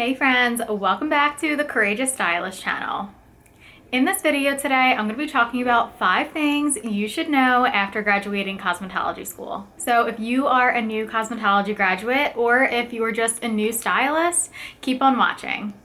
Hey friends, welcome back to the Courageous Stylist channel. In this video today, I'm going to be talking about 5 things you should know after graduating cosmetology school. So if you are a new cosmetology graduate or if you are just a new stylist, keep on watching.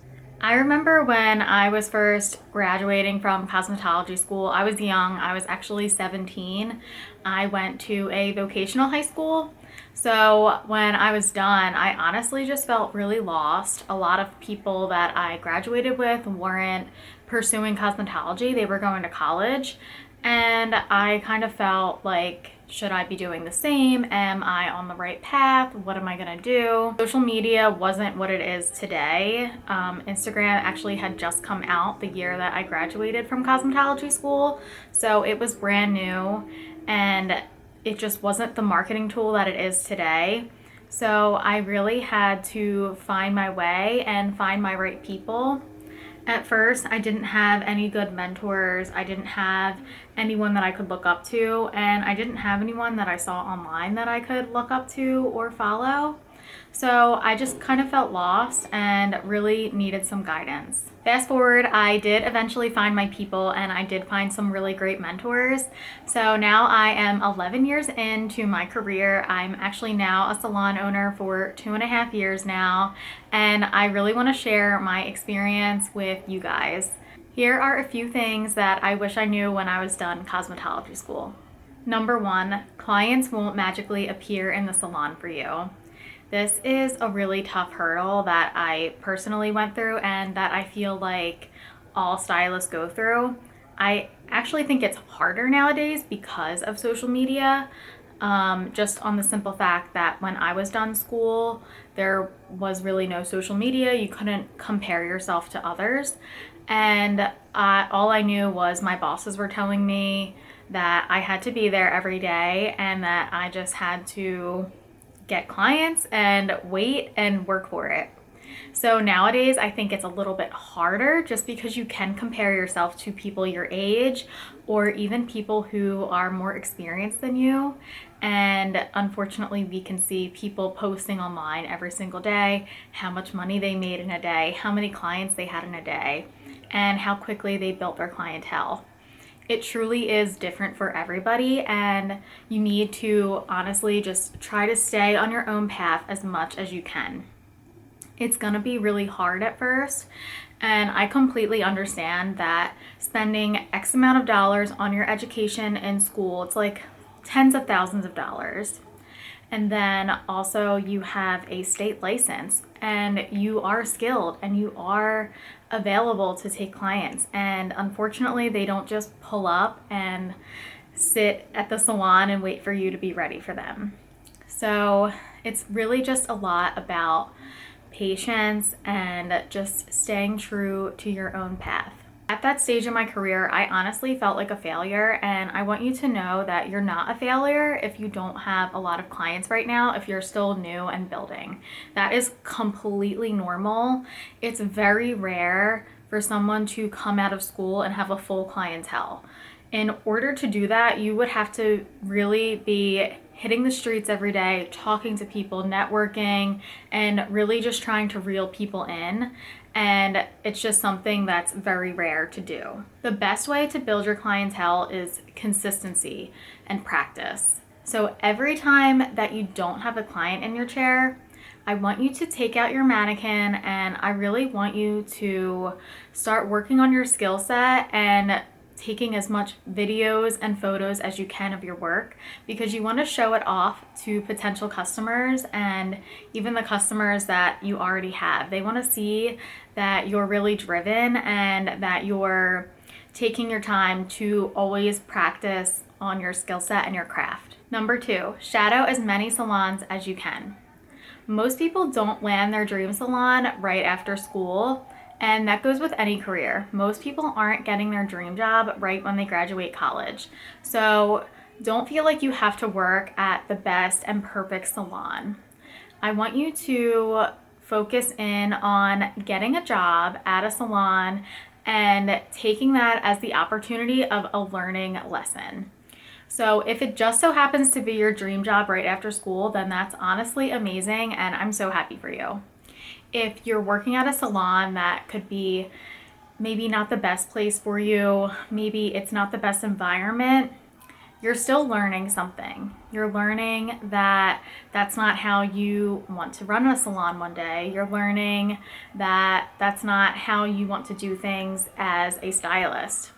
I remember when I was first graduating from cosmetology school, I was young, I was actually 17. I went to a vocational high school. So when I was done, I honestly just felt really lost. A lot of people that I graduated with weren't pursuing cosmetology, they were going to college. And I kind of felt like, should I be doing the same? Am I on the right path? What am I gonna do? Social media wasn't what it is today. Instagram actually had just come out the year that I graduated from cosmetology school. So it was brand new and it just wasn't the marketing tool that it is today. So I really had to find my way and find my right people. At first, I didn't have any good mentors. I didn't have anyone that I could look up to, and I didn't have anyone that I saw online that I could look up to or follow. So I just kind of felt lost and really needed some guidance. Fast forward, I did eventually find my people and I did find some really great mentors. So now I am 11 years into my career. I'm actually now a salon owner for 2.5 years now, and I really want to share my experience with you guys. Here are a few things that I wish I knew when I was done cosmetology school. Number 1, clients won't magically appear in the salon for you. This is a really tough hurdle that I personally went through and that I feel like all stylists go through. I actually think it's harder nowadays because of social media, just on the simple fact that when I was done school, there was really no social media. You couldn't compare yourself to others. And all I knew was my bosses were telling me that I had to be there every day and that I just had to get clients and wait and work for it. So nowadays, I think it's a little bit harder just because you can compare yourself to people your age or even people who are more experienced than you. And unfortunately, we can see people posting online every single day how much money they made in a day, how many clients they had in a day, and how quickly they built their clientele. It truly is different for everybody, and you need to honestly just try to stay on your own path as much as you can. It's gonna be really hard at first, and I completely understand that spending X amount of dollars on your education in school, it's like tens of thousands of dollars. And then also you have a state license and you are skilled and you are available to take clients. And unfortunately, they don't just pull up and sit at the salon and wait for you to be ready for them. So it's really just a lot about patience and just staying true to your own path. At that stage in my career, I honestly felt like a failure, and I want you to know that you're not a failure if you don't have a lot of clients right now, if you're still new and building. That is completely normal. It's very rare for someone to come out of school and have a full clientele. In order to do that, you would have to really be hitting the streets every day, talking to people, networking, and really just trying to reel people in. And it's just something that's very rare to do. The best way to build your clientele is consistency and practice. So every time that you don't have a client in your chair, I want you to take out your mannequin and I really want you to start working on your skill set and taking as much videos and photos as you can of your work, because you want to show it off to potential customers and even the customers that you already have. They want to see that you're really driven and that you're taking your time to always practice on your skill set and your craft. Number 2, shadow as many salons as you can. Most people don't land their dream salon right after school. And that goes with any career. Most people aren't getting their dream job right when they graduate college. So don't feel like you have to work at the best and perfect salon. I want you to focus in on getting a job at a salon and taking that as the opportunity of a learning lesson. So if it just so happens to be your dream job right after school, then that's honestly amazing and I'm so happy for you. If you're working at a salon, that could be maybe not the best place for you, maybe it's not the best environment, you're still learning something. You're learning that that's not how you want to run a salon one day. You're learning that that's not how you want to do things as a stylist.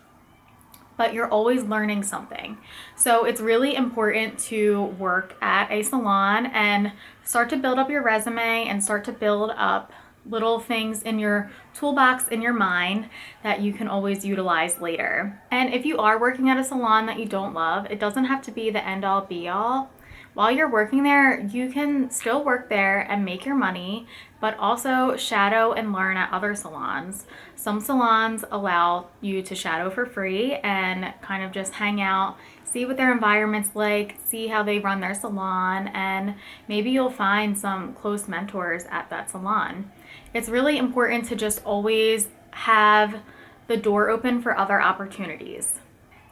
But you're always learning something. So it's really important to work at a salon and start to build up your resume and start to build up little things in your toolbox in your mind that you can always utilize later. And if you are working at a salon that you don't love, it doesn't have to be the end all be all. While you're working there, you can still work there and make your money, but also shadow and learn at other salons. Some salons allow you to shadow for free and kind of just hang out, see what their environment's like, see how they run their salon, and maybe you'll find some close mentors at that salon. It's really important to just always have the door open for other opportunities.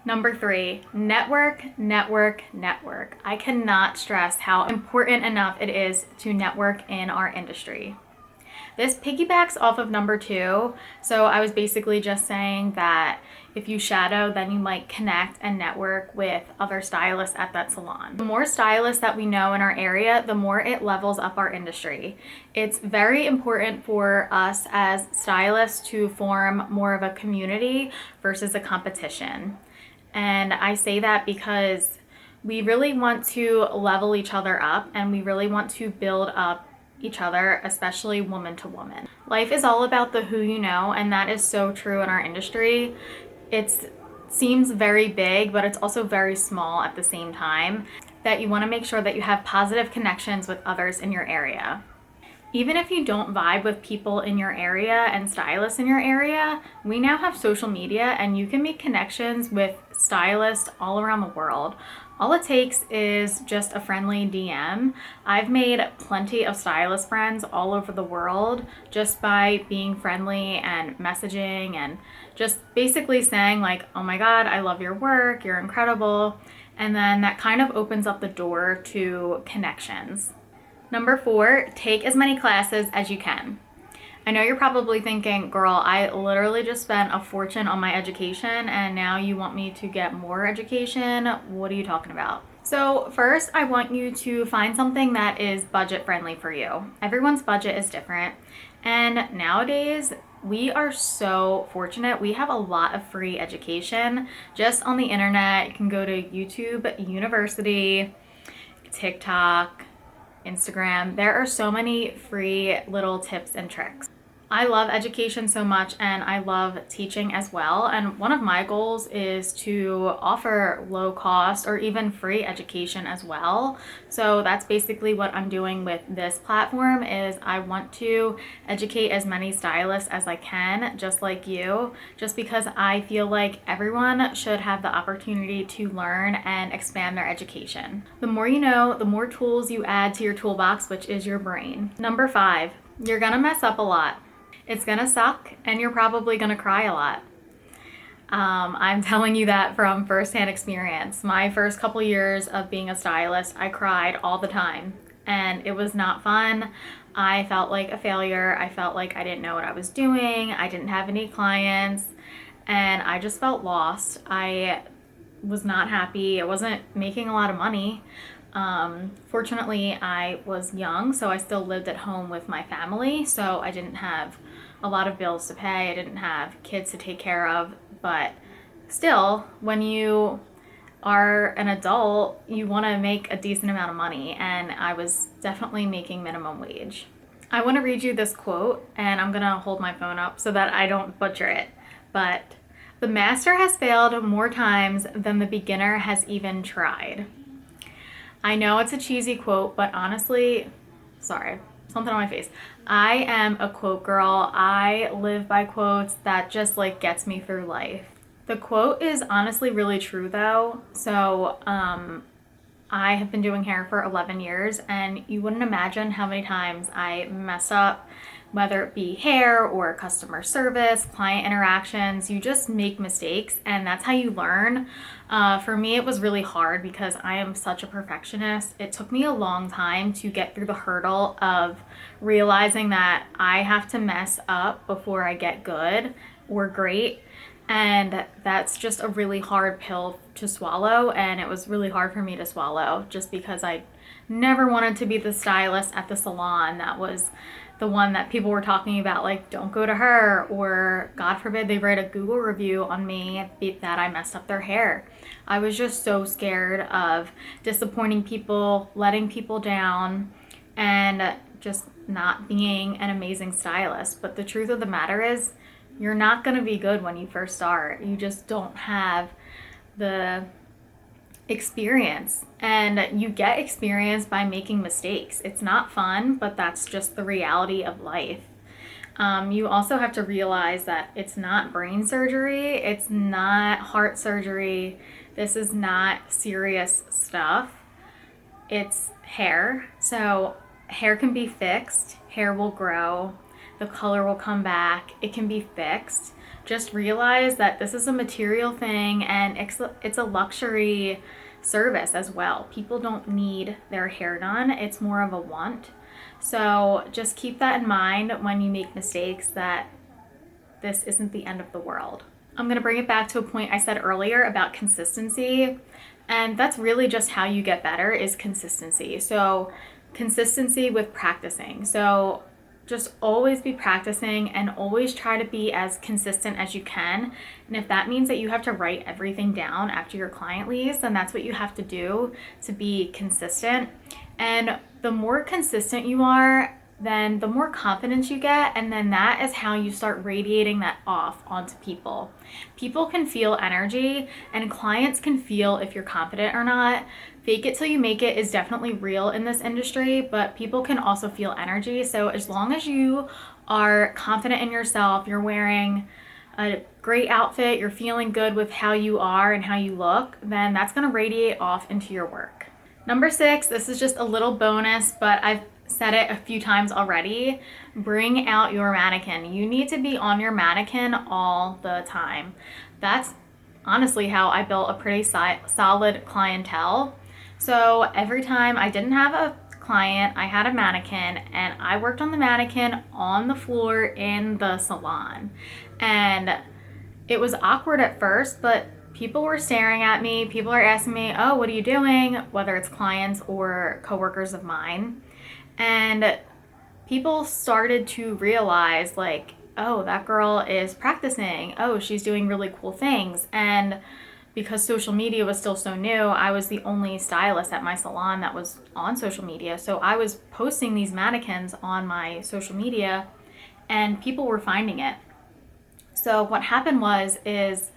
Number 3, network, network, network. I cannot stress how important enough it is to network in our industry. This piggybacks off of number 2. So I was basically just saying that if you shadow, then you might connect and network with other stylists at that salon. The more stylists that we know in our area, the more it levels up our industry. It's very important for us as stylists to form more of a community versus a competition. And I say that because we really want to level each other up and we really want to build up each other, especially woman to woman. Life is all about the who you know, and that is so true in our industry. It seems very big, but it's also very small at the same time, that you want to make sure that you have positive connections with others in your area. Even if you don't vibe with people in your area and stylists in your area, we now have social media and you can make connections with stylists all around the world. All it takes is just a friendly DM. I've made plenty of stylist friends all over the world just by being friendly and messaging and just basically saying like, oh my God, I love your work, you're incredible. And then that kind of opens up the door to connections. Number 4, take as many classes as you can. I know you're probably thinking, girl, I literally just spent a fortune on my education and now you want me to get more education? What are you talking about? So first, I want you to find something that is budget friendly for you. Everyone's budget is different. And nowadays, we are so fortunate. We have a lot of free education just on the internet. You can go to YouTube University, TikTok, Instagram. There are so many free little tips and tricks. I love education so much and I love teaching as well. And one of my goals is to offer low cost or even free education as well. So that's basically what I'm doing with this platform is I want to educate as many stylists as I can, just like you, just because I feel like everyone should have the opportunity to learn and expand their education. The more you know, the more tools you add to your toolbox, which is your brain. Number 5, you're gonna mess up a lot. It's gonna suck and you're probably gonna cry a lot. I'm telling you that from firsthand experience. My first couple years of being a stylist, I cried all the time and it was not fun. I felt like a failure. I felt like I didn't know what I was doing. I didn't have any clients and I just felt lost. I was not happy. I wasn't making a lot of money. Fortunately, I was young, so I still lived at home with my family, so I didn't have a lot of bills to pay. I didn't have kids to take care of, but still, when you are an adult, you want to make a decent amount of money, and I was definitely making minimum wage. I want to read you this quote, and I'm going to hold my phone up so that I don't butcher it, but the master has failed more times than the beginner has even tried. I know it's a cheesy quote, but honestly, sorry, something on my face. I am a quote girl. I live by quotes. That just like gets me through life. The quote is honestly really true though. So I have been doing hair for 11 years and you wouldn't imagine how many times I mess up whether it be hair or customer service, client interactions. You just make mistakes, and that's how you learn. For me, it was really hard because I am such a perfectionist. It took me a long time to get through the hurdle of realizing that I have to mess up before I get good or great. And that's just a really hard pill to swallow, and it was really hard for me to swallow just because I never wanted to be the stylist at the salon that was the one that people were talking about, like, don't go to her, or God forbid they write a Google review on me that I messed up their hair. I was just so scared of disappointing people, letting people down, and just not being an amazing stylist. But the truth of the matter is, you're not going to be good when you first start. You just don't have the experience, and you get experience by making mistakes. It's not fun, but that's just the reality of life. You also have to realize that it's not brain surgery, it's not heart surgery, this is not serious stuff. It's hair. So hair can be fixed, hair will grow, the color will come back, it can be fixed. Just realize that this is a material thing, and it's a luxury service as well. People don't need their hair done, it's more of a want. So just keep that in mind when you make mistakes, that this isn't the end of the world. I'm gonna bring it back to a point I said earlier about consistency, and that's really just how you get better, is consistency. So consistency with practicing. So just always be practicing and always try to be as consistent as you can. And if that means that you have to write everything down after your client leaves, then that's what you have to do to be consistent. And the more consistent you are, then the more confidence you get, and then that is how you start radiating that off onto people. People can feel energy, and clients can feel if you're confident or not. Fake it till you make it is definitely real in this industry, but people can also feel energy. So as long as you are confident in yourself, you're wearing a great outfit, you're feeling good with how you are and how you look, then that's gonna radiate off into your work. Number 6, this is just a little bonus, but I've said it a few times already. Bring out your mannequin. You need to be on your mannequin all the time. That's honestly how I built a pretty solid clientele. So every time I didn't have a client, I had a mannequin, and I worked on the mannequin on the floor in the salon. And it was awkward at first, but people were staring at me. People are asking me, oh, what are you doing? Whether it's clients or coworkers of mine. And people started to realize, like, oh, that girl is practicing. Oh, she's doing really cool things. And because social media was still so new, I was the only stylist at my salon that was on social media. So I was posting these mannequins on my social media, and people were finding it. So what happened is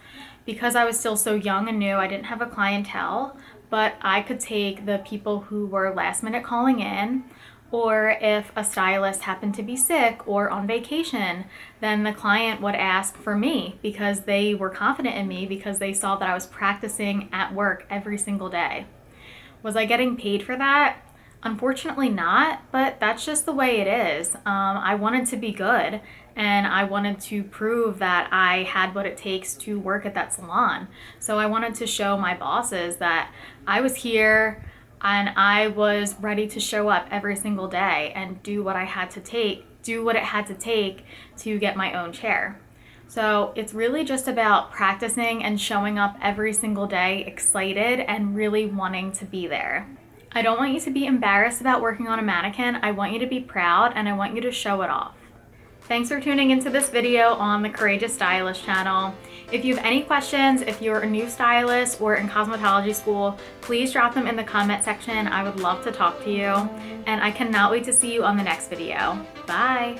because I was still so young and new, I didn't have a clientele, but I could take the people who were last minute calling in, or if a stylist happened to be sick or on vacation, then the client would ask for me because they were confident in me, because they saw that I was practicing at work every single day. Was I getting paid for that? Unfortunately not, but that's just the way it is. I wanted to be good, and I wanted to prove that I had what it takes to work at that salon. So I wanted to show my bosses that I was here and I was ready to show up every single day and do what it had to take to get my own chair. So it's really just about practicing and showing up every single day excited and really wanting to be there. I don't want you to be embarrassed about working on a mannequin. I want you to be proud, and I want you to show it off. Thanks for tuning into this video on the Courageous Stylist channel. If you have any questions, if you're a new stylist or in cosmetology school, please drop them in the comment section. I would love to talk to you, and I cannot wait to see you on the next video. Bye.